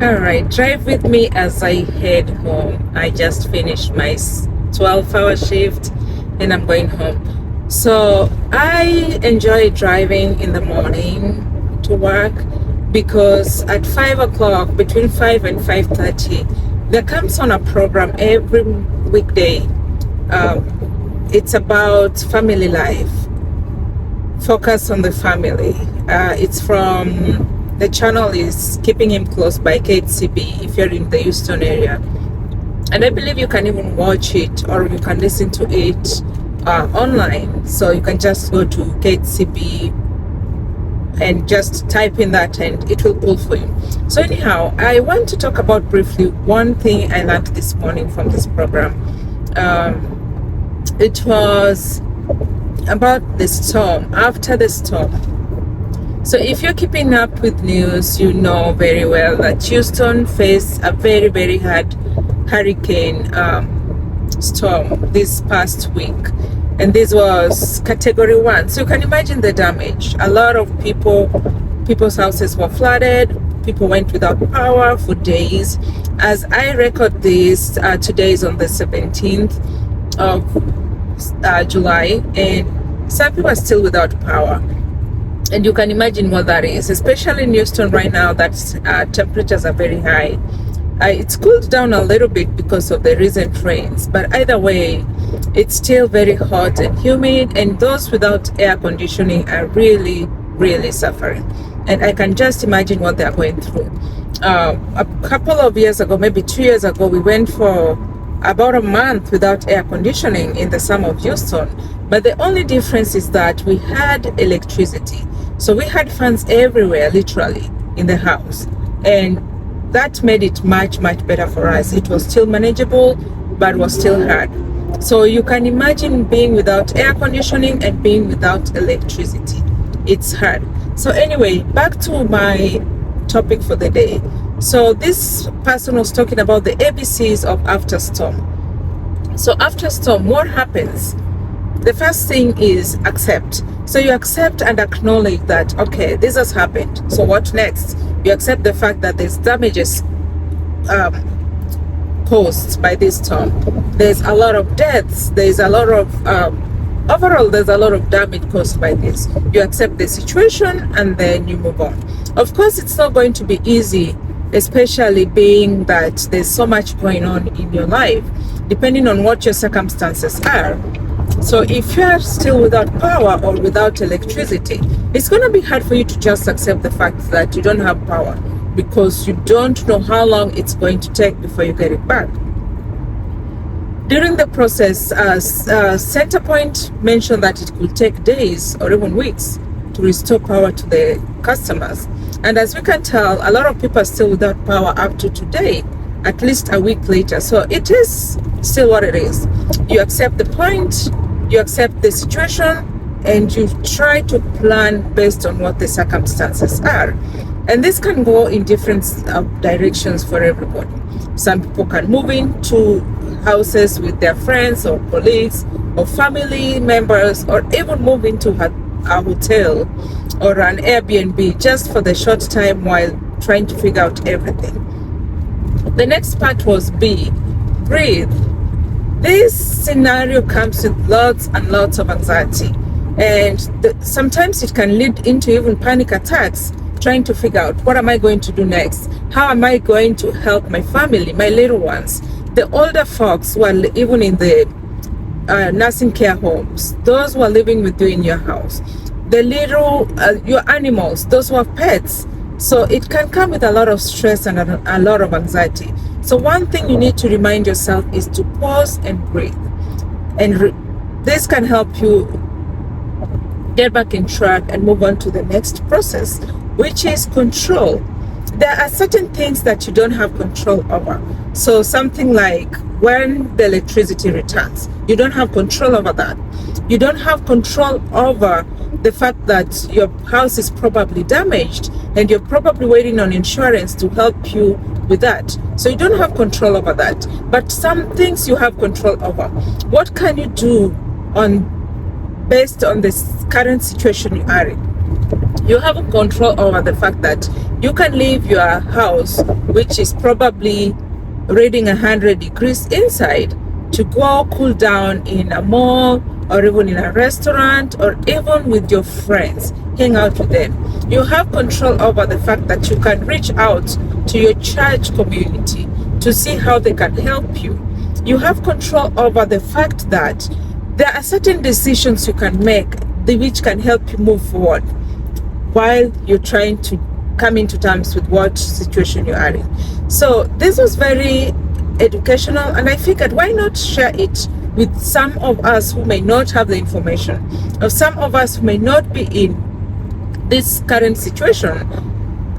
All right, drive with me as I head home. I just finished my 12-hour shift and I'm going home. So I enjoy driving in the morning to work because at 5 o'clock, between 5 and 5:30, there comes on a program every weekday. It's about family life, focus on the family. It's from the channel is Keeping Him Close by KCB if you're in the Houston area. And I believe you can even watch it or you can listen to it online. So you can just go to KCB and just type in that and it will pull for you. So anyhow, I want to talk about briefly one thing I learned this morning from this program. It was about the storm, after the storm. So if you're keeping up with news, you know very well that Houston faced a very, very hard hurricane storm this past week. And this was category 1. So you can imagine the damage. A lot of people's houses were flooded. People went without power for days. As I record this, today is on the 17th of July, and some people are still without power. And you can imagine what that is, especially in Houston right now that temperatures are very high. It's cooled down a little bit because of the recent rains, but either way, it's still very hot and humid, and those without air conditioning are really, really suffering. And I can just imagine what they're going through. A couple of years ago, maybe 2 years ago, we went for about a month without air conditioning in the summer of Houston. But the only difference is that we had electricity. So we had fans everywhere, literally, in the house. And that made it much, much better for us. It was still manageable, but was still hard. So you can imagine being without air conditioning and being without electricity. It's hard. So anyway, back to my topic for the day. So this person was talking about the ABCs of after storm. So after storm, what happens? The first thing is accept. So you accept and acknowledge that, okay, this has happened. So what next? You accept the fact that there's damages caused by this storm. There's a lot of deaths. There's a lot of, overall, there's a lot of damage caused by this. You accept the situation and then you move on. Of course, it's not going to be easy, especially being that there's so much going on in your life, depending on what your circumstances are. So if you're still without power or without electricity, it's going to be hard for you to just accept the fact that you don't have power because you don't know how long it's going to take before you get it back. During the process, Centerpoint mentioned that it could take days or even weeks to restore power to the customers. And as we can tell, a lot of people are still without power up to today, at least a week later. So it is still what it is. You accept the point, you accept the situation, and you try to plan based on what the circumstances are. And this can go in different directions for everybody. Some people can move into houses with their friends or colleagues or family members, or even move into a hotel or an Airbnb just for the short time while trying to figure out everything. The next part was B, breathe. This scenario comes with lots and lots of anxiety, and sometimes it can lead into even panic attacks, trying to figure out, what am I going to do next? How am I going to help my family, my little ones, the older folks who are even in the nursing care homes, those who are living with you in your house, the little, your animals, those who have pets. So it can come with a lot of stress and a lot of anxiety. So one thing you need to remind yourself is to pause and breathe. And this can help you get back in track and move on to the next process, which is control. There are certain things that you don't have control over. So something like when the electricity returns, you don't have control over that. You don't have control over the fact that your house is probably damaged and you're probably waiting on insurance to help you with that. So you don't have control over that. But some things you have control over. What can you do based on this current situation you are in? You have control over the fact that you can leave your house, which is probably reading 100 degrees inside, to go cool down in a mall or even in a restaurant or even with your friends, hang out with them. You have control over the fact that you can reach out to your church community to see how they can help you. You have control over the fact that there are certain decisions you can make which can help you move forward while you're trying to come into terms with what situation you are in. So this was very educational, and I figured why not share it with some of us who may not have the information, or some of us who may not be in this current situation.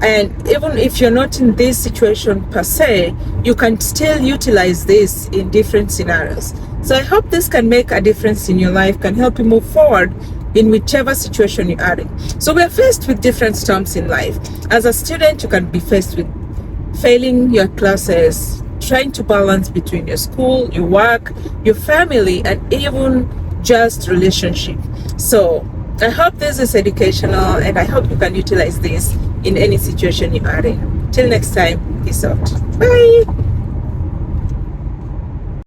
And even if you're not in this situation per se, you can still utilize this in different scenarios. So I hope this can make a difference in your life, can help you move forward in whichever situation you are in. So we're faced with different storms in life. As a student, you can be faced with failing your classes, trying to balance between your school, your work, your family, and even just relationship. So I hope this is educational, and I hope you can utilize this in any situation you are in. Till next time, peace out. Bye.